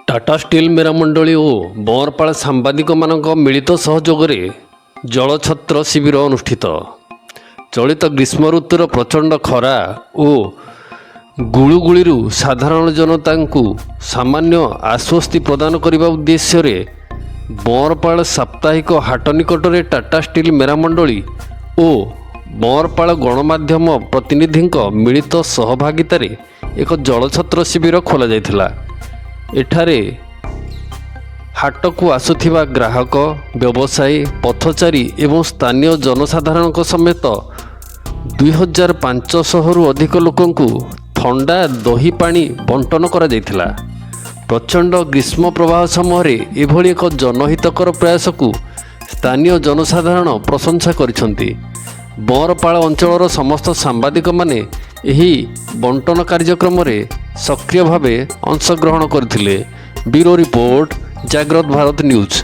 Tata steel Meramandali ओ बंरपाल सांबादिक मिलित सहयोगरे जलछत्र शिविर अनुष्ठित। चलित ग्रीष्म ऋतुर प्रचंड खरा और गुळुगुळीरू साधारण जनता को सामान्य आश्वस्ति प्रदान करने उद्देश्य बंरपाल साप्ताहिक हाट निकट में टाटा स्टील मेरामंडली और बंरपाल गणमाध्यम प्रतिनिधि मिलित सहभागितार एक जलछत्र शिविर खोल जाइथिला। एठारे हाट को आसुथिबा ग्राहक व्यवसायी पथचारी एवं स्थानीय जनसाधारण समेत 2500 रु अधिक लोकंकु ठंडा दही पानी बंटन करा जाइथिला। प्रचंड ग्रीष्म प्रवाह समय एभली एक जनहितकर प्रयास को स्थानीय जनसाधारण प्रशंसा करिसंती। बंरपाल अंचलर समस्त सांबादिक माने एही बंटन कार्यक्रम रे सक्रिय भावे अंशग्रहण करथिले। ब्यूरो रिपोर्ट, जागृत भारत न्यूज।